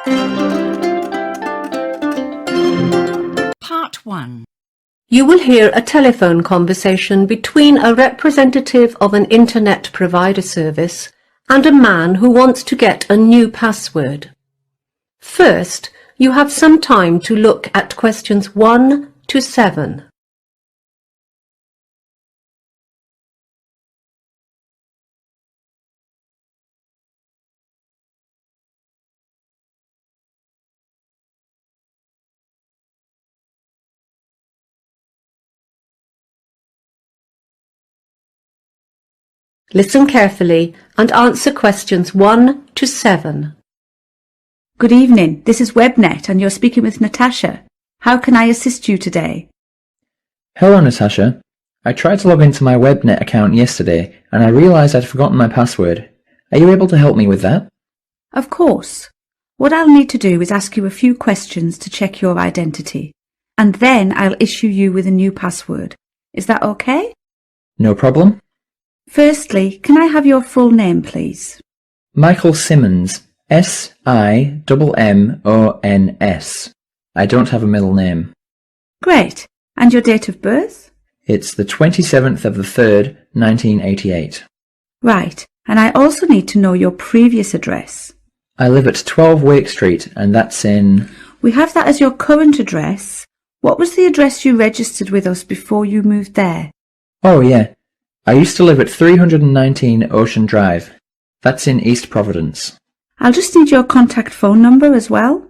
Part 1. You will hear a telephone conversation between a representative of an internet provider service and a man who wants to get a new password. First, you have some time to look at questions 1 to 7. Listen carefully and answer questions 1 to 7. Good evening, this is WebNet and you're speaking with Natasha. How can I assist you today? Hello, Natasha. I tried to log into my WebNet account yesterday and I realised I'd forgotten my password. Are you able to help me with that? Of course. What I'll need to do is ask you a few questions to check your identity, and then I'll issue you with a new password. Is that okay? No problem. Firstly, can I have your full name, please? Michael Simmons. S-I-M-M-O-N-S. I don't have a middle name. Great. And your date of birth? It's the 27th of the 3rd, 1988. Right. And I also need to know your previous address. I live at 12 Wake Street and that's in... We have that as your current address. What was the address you registered with us before you moved there? Oh yeah. I used to live at 319 Ocean Drive. That's in East Providence. I'll just need your contact phone number as well.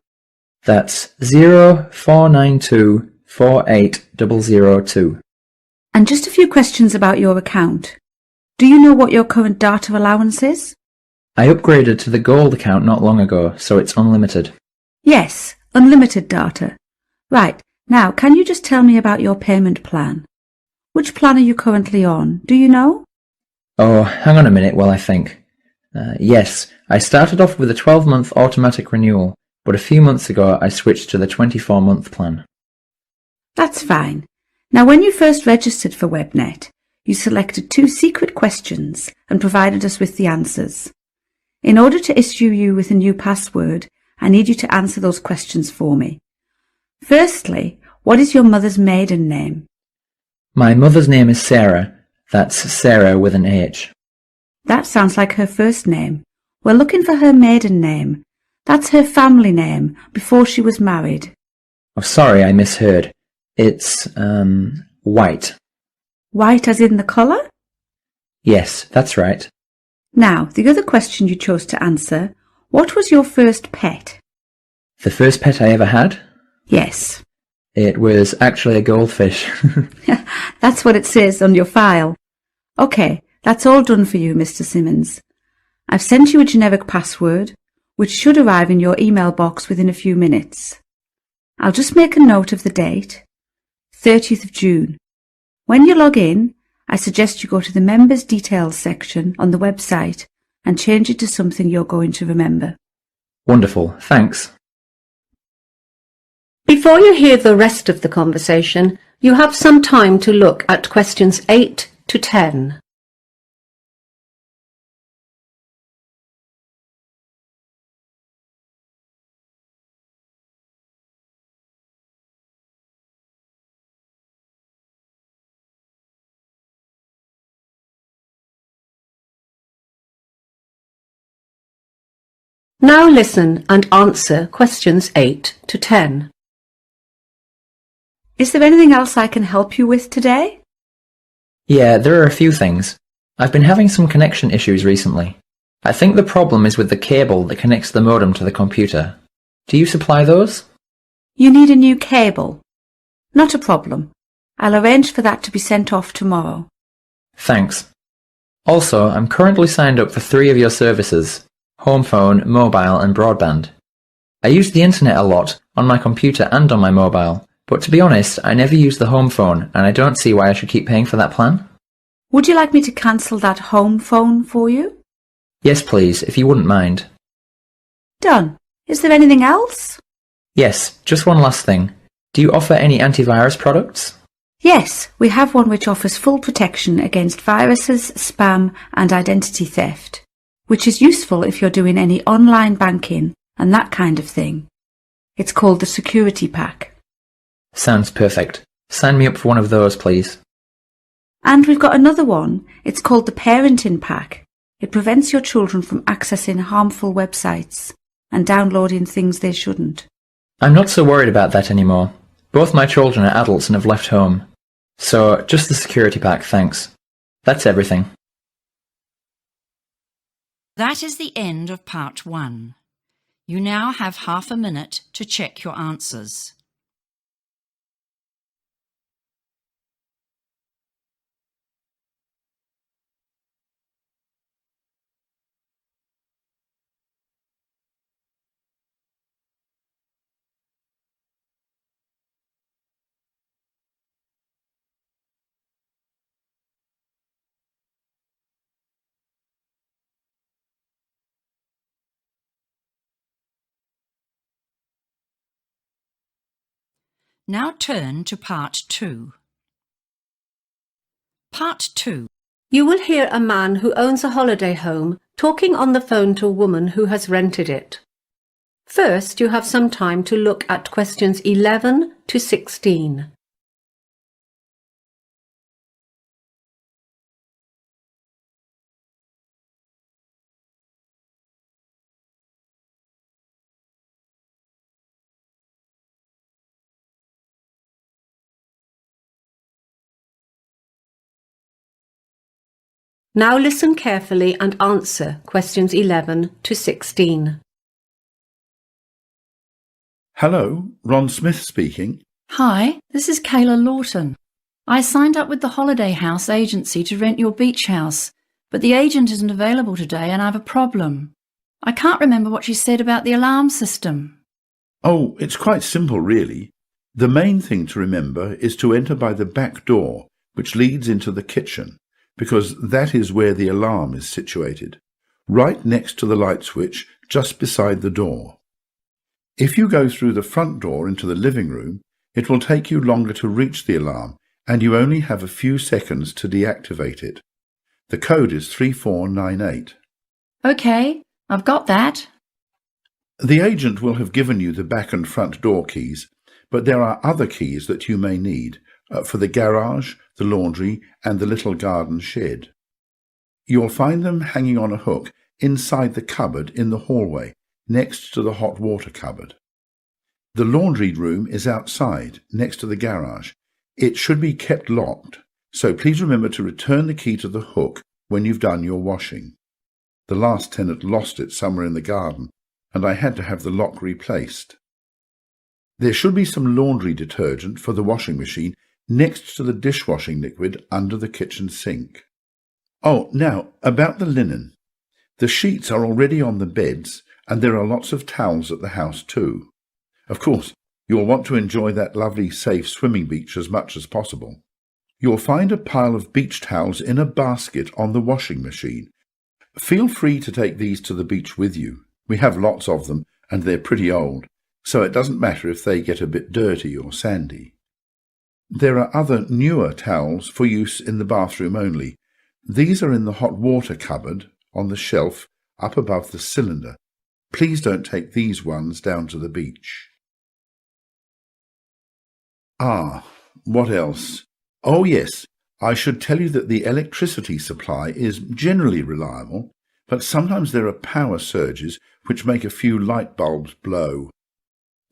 That's 0492 48002. And just a few questions about your account. Do you know what your current data allowance is? I upgraded to the Gold account not long ago, so it's unlimited. Yes, unlimited data. Right, now can you just tell me about your payment plan? Which plan are you currently on? Do you know? Oh, hang on a minute while I think. Yes, I started off with a 12-month automatic renewal, but a few months ago I switched to the 24-month plan. That's fine. Now when you first registered for WebNet, you selected 2 secret questions and provided us with the answers. In order to issue you with a new password, I need you to answer those questions for me. Firstly, what is your mother's maiden name? My mother's name is Sarah. That's Sarah with an H. That sounds like her first name. We're looking for her maiden name. That's her family name before she was married. Oh, sorry, I misheard. It's, White. White as in the colour? Yes, that's right. Now, the other question you chose to answer, what was your first pet? The first pet I ever had? Yes. It was actually a goldfish. That's what it says on your file. Okay, that's all done for you, Mr. Simmons. I've sent you a generic password, which should arrive in your email box within a few minutes. I'll just make a note of the date, 30th of June. When you log in, I suggest you go to the Members Details section on the website and change it to something you're going to remember. Wonderful, thanks. Before you hear the rest of the conversation, you have some time to look at questions 8 to 10. Now listen and answer questions 8 to 10. Is there anything else I can help you with today? Yeah, there are a few things. I've been having some connection issues recently. I think the problem is with the cable that connects the modem to the computer. Do you supply those? You need a new cable. Not a problem. I'll arrange for that to be sent off tomorrow. Thanks. Also, I'm currently signed up for 3 of your services: home phone, mobile and broadband. I use the internet a lot, on my computer and on my mobile, but to be honest, I never use the home phone and I don't see why I should keep paying for that plan. Would you like me to cancel that home phone for you? Yes, please, if you wouldn't mind. Done. Is there anything else? Yes, just one last thing. Do you offer any antivirus products? Yes, we have one which offers full protection against viruses, spam and identity theft, which is useful if you're doing any online banking and that kind of thing. It's called the security pack. Sounds perfect. Sign me up for one of those, please. And we've got another one. It's called the parenting pack. It prevents your children from accessing harmful websites and downloading things they shouldn't. I'm not so worried about that anymore. Both my children are adults and have left home. So, just the security pack, thanks. That's everything. That is the end of part 1. You now have half a minute to check your answers. Now turn to part 2. Part 2. You will hear a man who owns a holiday home talking on the phone to a woman who has rented it. First, you have some time to look at questions 11 to 16. Now listen carefully and answer questions 11 to 16. Hello, Ron Smith speaking. Hi, this is Kayla Lawton. I signed up with the Holiday House agency to rent your beach house, but the agent isn't available today and I have a problem. I can't remember what she said about the alarm system. Oh, it's quite simple, really. The main thing to remember is to enter by the back door, which leads into the kitchen, because that is where the alarm is situated, right next to the light switch just beside the door. If you go through the front door into the living room, it will take you longer to reach the alarm, and you only have a few seconds to deactivate it. The code is 3498. Okay, I've got that. The agent will have given you the back and front door keys, but there are other keys that you may need for the garage, the laundry, and the little garden shed. You'll find them hanging on a hook inside the cupboard in the hallway, next to the hot water cupboard. The laundry room is outside, next to the garage. It should be kept locked, so please remember to return the key to the hook when you've done your washing. The last tenant lost it somewhere in the garden, and I had to have the lock replaced. There should be some laundry detergent for the washing machine next to the dishwashing liquid under the kitchen sink. Oh, now, about the linen. The sheets are already on the beds, and there are lots of towels at the house too. Of course, you'll want to enjoy that lovely, safe swimming beach as much as possible. You'll find a pile of beach towels in a basket on the washing machine. Feel free to take these to the beach with you. We have lots of them, and they're pretty old, so it doesn't matter if they get a bit dirty or sandy. There are other newer towels for use in the bathroom only. These are in the hot water cupboard on the shelf up above the cylinder. Please don't take these ones down to the beach. What else? Oh yes, I should tell you that the electricity supply is generally reliable, but sometimes there are power surges which make a few light bulbs blow.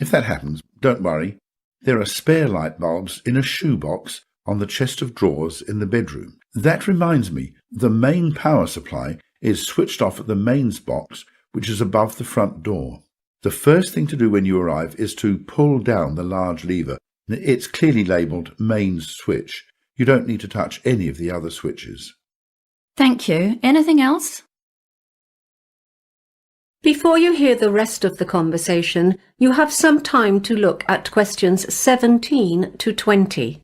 If that happens, don't worry. There are spare light bulbs in a shoebox on the chest of drawers in the bedroom. That reminds me, the main power supply is switched off at the mains box, which is above the front door. The first thing to do when you arrive is to pull down the large lever. It's clearly labelled mains switch. You don't need to touch any of the other switches. Thank you. Anything else? Before you hear the rest of the conversation, you have some time to look at questions 17 to 20.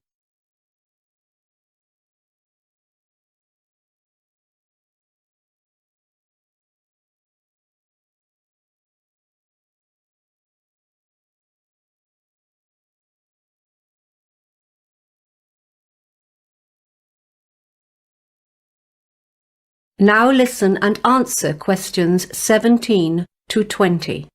Now listen and answer questions 17 to 20.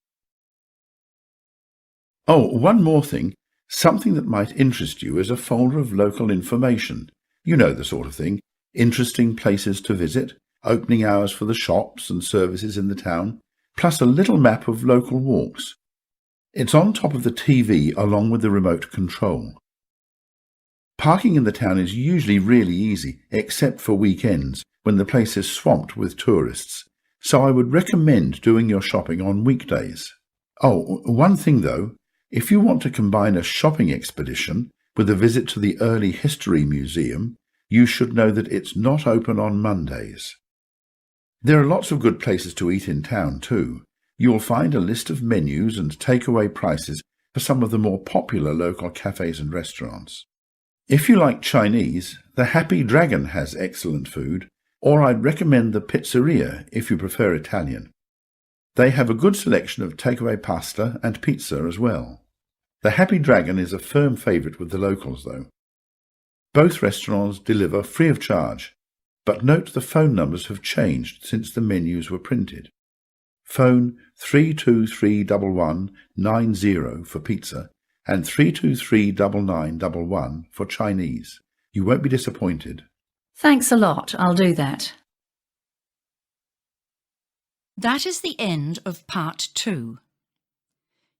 Oh, one more thing. Something that might interest you is a folder of local information. You know the sort of thing. Interesting places to visit, opening hours for the shops and services in the town, plus a little map of local walks. It's on top of the TV along with the remote control. Parking in the town is usually really easy, except for weekends, when the place is swamped with tourists, so I would recommend doing your shopping on weekdays. Oh, one thing though, if you want to combine a shopping expedition with a visit to the Early History Museum, you should know that it's not open on Mondays. There are lots of good places to eat in town too. You'll find a list of menus and takeaway prices for some of the more popular local cafes and restaurants. If you like Chinese, the Happy Dragon has excellent food, or I'd recommend the Pizzeria if you prefer Italian. They have a good selection of takeaway pasta and pizza as well. The Happy Dragon is a firm favourite with the locals though. Both restaurants deliver free of charge, but note the phone numbers have changed since the menus were printed. Phone 3231190 for pizza and 3239911 for Chinese. You won't be disappointed. Thanks a lot. I'll do that. That is the end of part 2.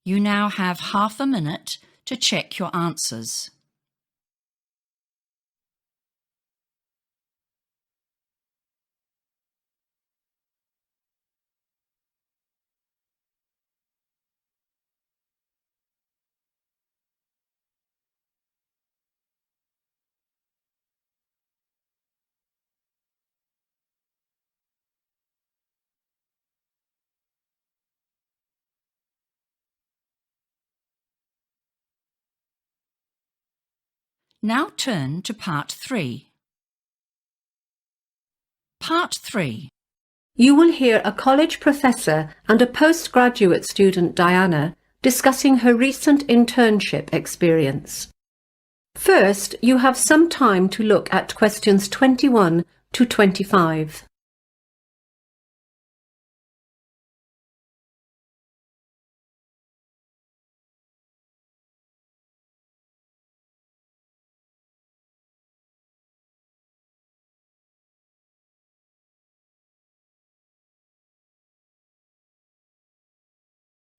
You now have half a minute to check your answers. Now turn to part 3. Part 3. You will hear a college professor and a postgraduate student, Diana, discussing her recent internship experience. First, you have some time to look at questions 21 to 25.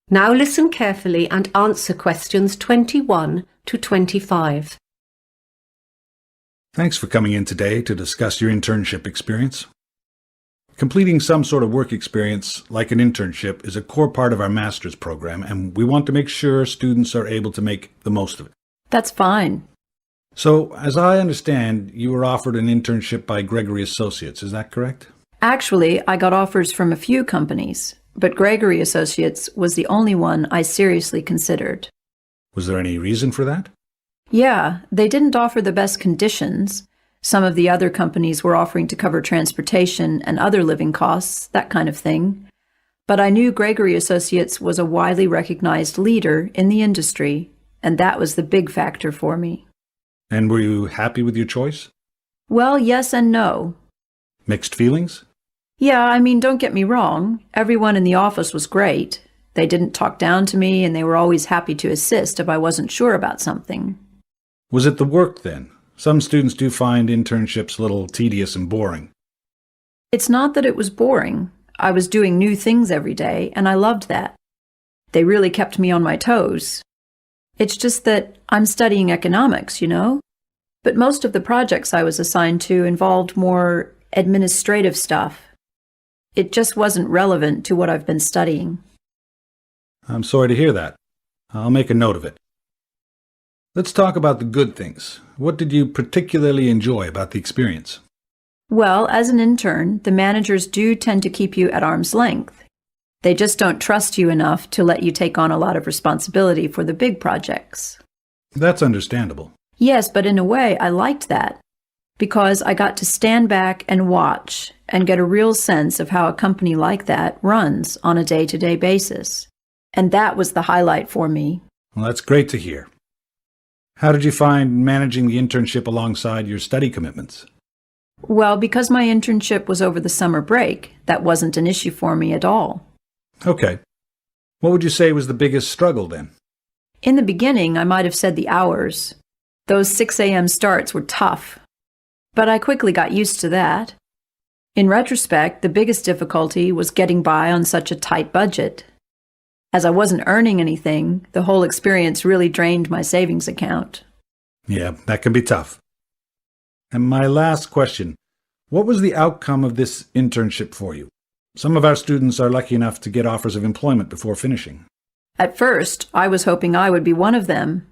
Now listen carefully and answer questions 21 to 25. Thanks for coming in today to discuss your internship experience. Completing some sort of work experience, like an internship, is a core part of our master's program, and we want to make sure students are able to make the most of it. That's fine. So, as I understand, you were offered an internship by Gregory Associates, is that correct? Actually, I got offers from a few companies, but Gregory Associates was the only one I seriously considered. Was there any reason for that? Yeah, they didn't offer the best conditions. Some of the other companies were offering to cover transportation and other living costs, that kind of thing. But I knew Gregory Associates was a widely recognized leader in the industry, and that was the big factor for me. And were you happy with your choice? Well, yes and no. Mixed feelings? Yeah, I mean, don't get me wrong. Everyone in the office was great. They didn't talk down to me, and they were always happy to assist if I wasn't sure about something. Was it the work, then? Some students do find internships a little tedious and boring. It's not that it was boring. I was doing new things every day, and I loved that. They really kept me on my toes. It's just that I'm studying economics, you know? But most of the projects I was assigned to involved more administrative stuff. It just wasn't relevant to what I've been studying. I'm sorry to hear that. I'll make a note of it. Let's talk about the good things. What did you particularly enjoy about the experience? Well, as an intern, the managers do tend to keep you at arm's length. They just don't trust you enough to let you take on a lot of responsibility for the big projects. That's understandable. Yes, but in a way, I liked that, because I got to stand back and watch and get a real sense of how a company like that runs on a day-to-day basis. And that was the highlight for me. Well, that's great to hear. How did you find managing the internship alongside your study commitments? Well, because my internship was over the summer break, that wasn't an issue for me at all. Okay. What would you say was the biggest struggle then? In the beginning, I might have said the hours. Those 6 a.m. starts were tough, but I quickly got used to that. In retrospect, the biggest difficulty was getting by on such a tight budget. As I wasn't earning anything, the whole experience really drained my savings account. Yeah, that can be tough. And my last question, what was the outcome of this internship for you? Some of our students are lucky enough to get offers of employment before finishing. At first, I was hoping I would be one of them.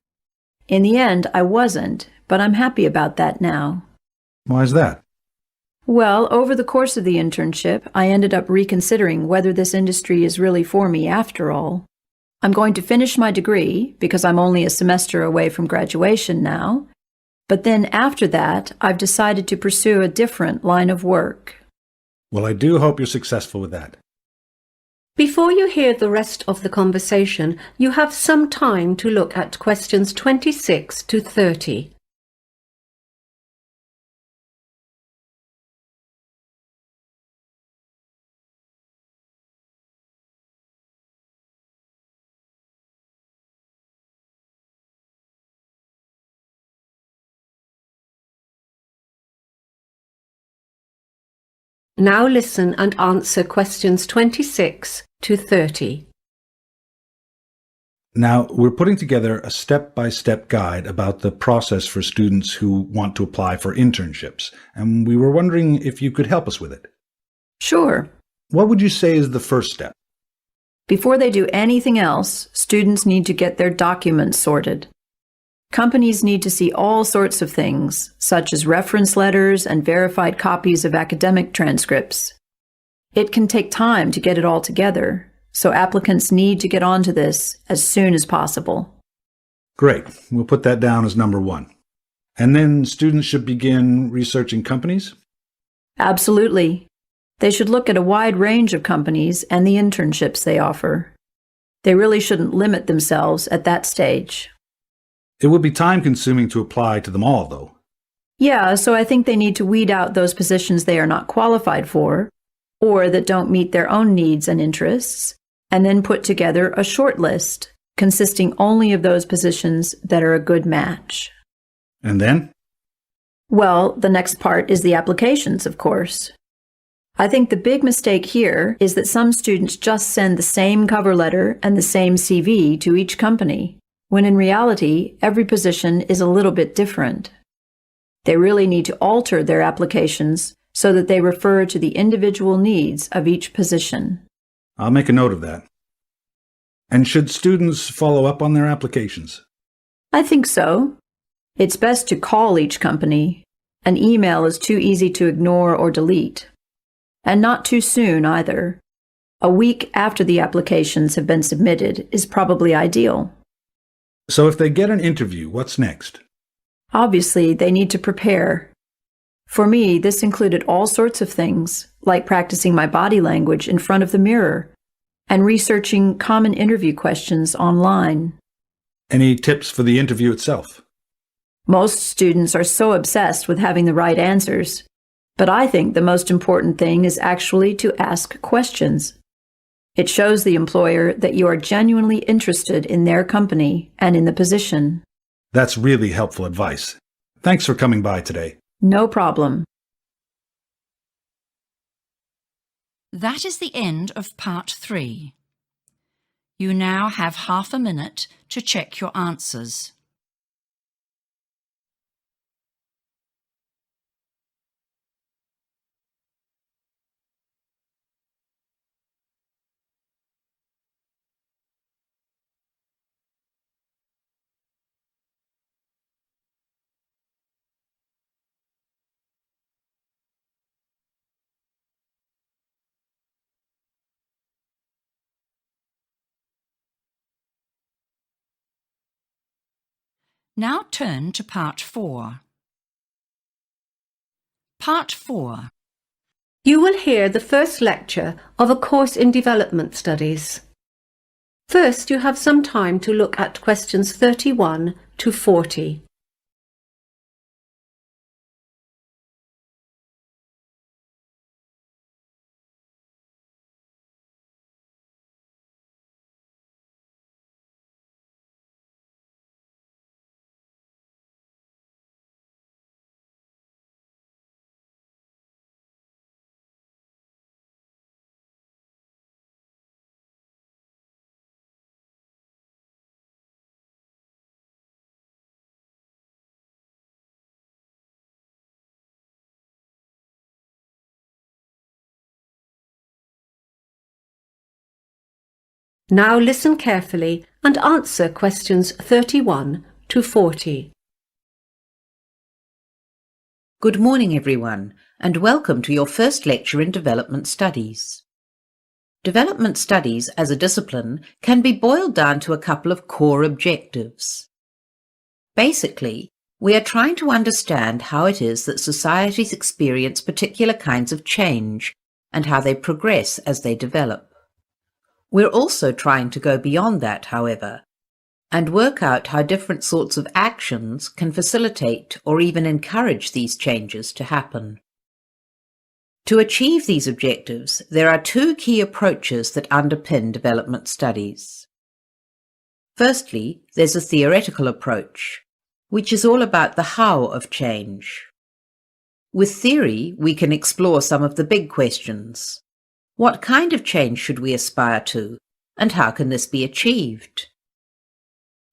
In the end, I wasn't, but I'm happy about that now. Why is that? Well, over the course of the internship, I ended up reconsidering whether this industry is really for me after all. I'm going to finish my degree because I'm only a semester away from graduation now, but then after that, I've decided to pursue a different line of work. Well, I do hope you're successful with that. Before you hear the rest of the conversation, you have some time to look at questions 26 to 30. Now listen and answer questions 26 to 30. Now, we're putting together a step-by-step guide about the process for students who want to apply for internships, and we were wondering if you could help us with it. Sure. What would you say is the first step? Before they do anything else, students need to get their documents sorted. Companies need to see all sorts of things, such as reference letters and verified copies of academic transcripts. It can take time to get it all together, so applicants need to get onto this as soon as possible. Great. We'll put that down as number one. And then students should begin researching companies? Absolutely. They should look at a wide range of companies and the internships they offer. They really shouldn't limit themselves at that stage. It would be time-consuming to apply to them all, though. Yeah, so I think they need to weed out those positions they are not qualified for, or that don't meet their own needs and interests, and then put together a short list consisting only of those positions that are a good match. And then? Well, the next part is the applications, of course. I think the big mistake here is that some students just send the same cover letter and the same CV to each company, when in reality, every position is a little bit different. They really need to alter their applications so that they refer to the individual needs of each position. I'll make a note of that. And should students follow up on their applications? I think so. It's best to call each company. An email is too easy to ignore or delete. And not too soon either. A week after the applications have been submitted is probably ideal. So if they get an interview, what's next? Obviously, they need to prepare. For me, this included all sorts of things, like practicing my body language in front of the mirror and researching common interview questions online. Any tips for the interview itself? Most students are so obsessed with having the right answers, but I think the most important thing is actually to ask questions. It shows the employer that you are genuinely interested in their company and in the position. That's really helpful advice. Thanks for coming by today. No problem. That is the end of part 3. You now have half a minute to check your answers. Now turn to part 4. Part 4. You will hear the first lecture of a course in development studies. First, you have some time to look at questions 31 to 40. Now listen carefully and answer questions 31 to 40. Good morning, everyone, and welcome to your first lecture in Development Studies. Development Studies as a discipline can be boiled down to a couple of core objectives. Basically, we are trying to understand how it is that societies experience particular kinds of change and how they progress as they develop. We're also trying to go beyond that, however, and work out how different sorts of actions can facilitate or even encourage these changes to happen. To achieve these objectives, there are two key approaches that underpin development studies. Firstly, there's a theoretical approach, which is all about the how of change. With theory, we can explore some of the big questions. What kind of change should we aspire to, and how can this be achieved?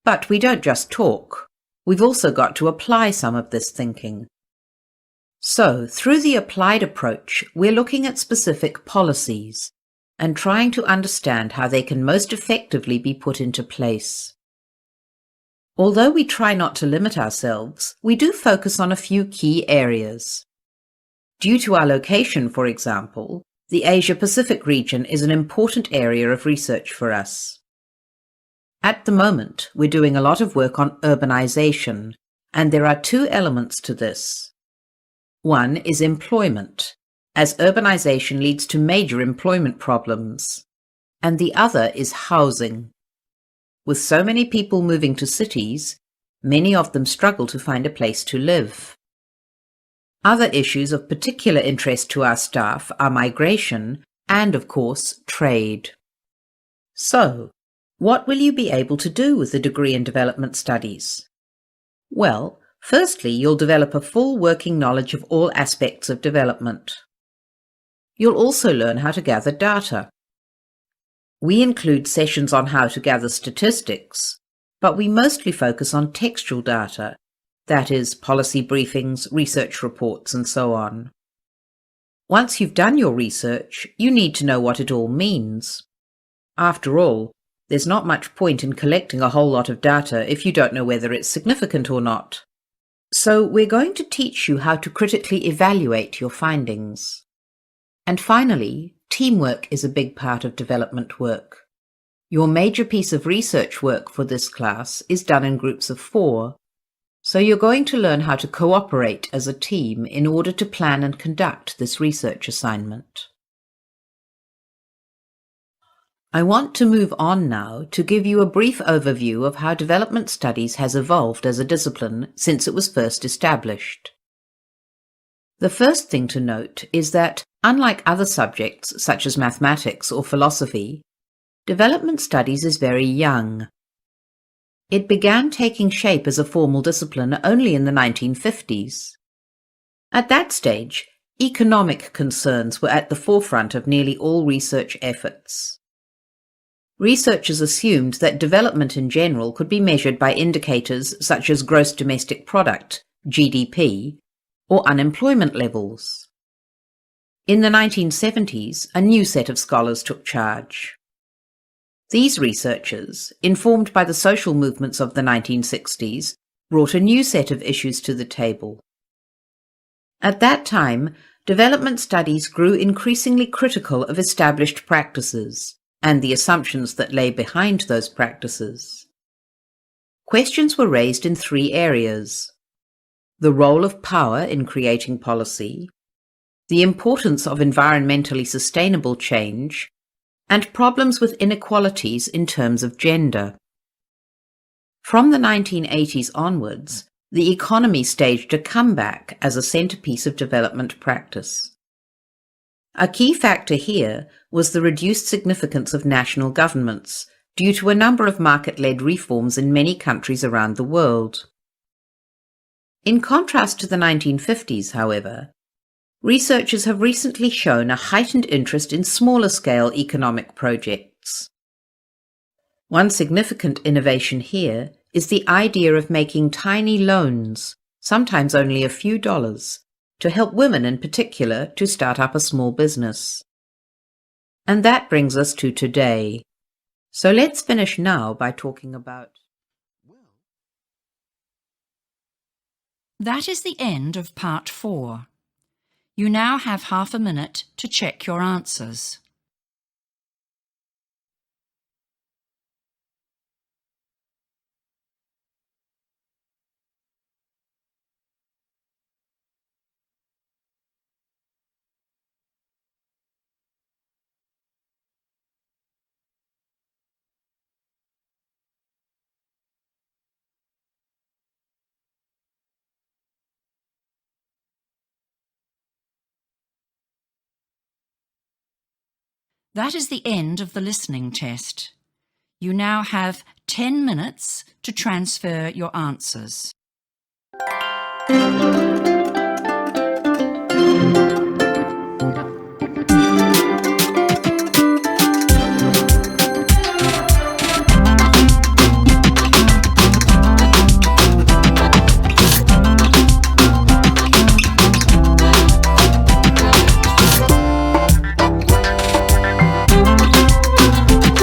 But we don't just talk. We've also got to apply some of this thinking. So, through the applied approach, we're looking at specific policies and trying to understand how they can most effectively be put into place. Although we try not to limit ourselves, we do focus on a few key areas. Due to our location, for example, the Asia-Pacific region is an important area of research for us. At the moment, we're doing a lot of work on urbanization, and there are two elements to this. One is employment, as urbanization leads to major employment problems, and the other is housing. With so many people moving to cities, many of them struggle to find a place to live. Other issues of particular interest to our staff are migration and, of course, trade. So, what will you be able to do with the degree in development studies? Well, firstly, you'll develop a full working knowledge of all aspects of development. You'll also learn how to gather data. We include sessions on how to gather statistics, but we mostly focus on textual data, that is, policy briefings, research reports, and so on. Once you've done your research, you need to know what it all means. After all, there's not much point in collecting a whole lot of data if you don't know whether it's significant or not. So we're going to teach you how to critically evaluate your findings. And finally, teamwork is a big part of development work. Your major piece of research work for this class is done in groups of 4, so you're going to learn how to cooperate as a team in order to plan and conduct this research assignment. I want to move on now to give you a brief overview of how development studies has evolved as a discipline since it was first established. The first thing to note is that, unlike other subjects such as mathematics or philosophy, development studies is very young. It began taking shape as a formal discipline only in the 1950s. At that stage, economic concerns were at the forefront of nearly all research efforts. Researchers assumed that development in general could be measured by indicators such as gross domestic product, GDP, or unemployment levels. In the 1970s, a new set of scholars took charge. These researchers, informed by the social movements of the 1960s, brought a new set of issues to the table. At that time, development studies grew increasingly critical of established practices and the assumptions that lay behind those practices. Questions were raised in 3 areas: the role of power in creating policy, the importance of environmentally sustainable change, and problems with inequalities in terms of gender. From the 1980s onwards, the economy staged a comeback as a centerpiece of development practice. A key factor here was the reduced significance of national governments due to a number of market-led reforms in many countries around the world. In contrast to the 1950s, however, researchers have recently shown a heightened interest in smaller-scale economic projects. One significant innovation here is the idea of making tiny loans, sometimes only a few dollars, to help women in particular to start up a small business. And that brings us to today. So let's finish now by talking about That is the end of part 4. You now have half a minute to check your answers. That is the end of the listening test. You now have 10 minutes to transfer your answers.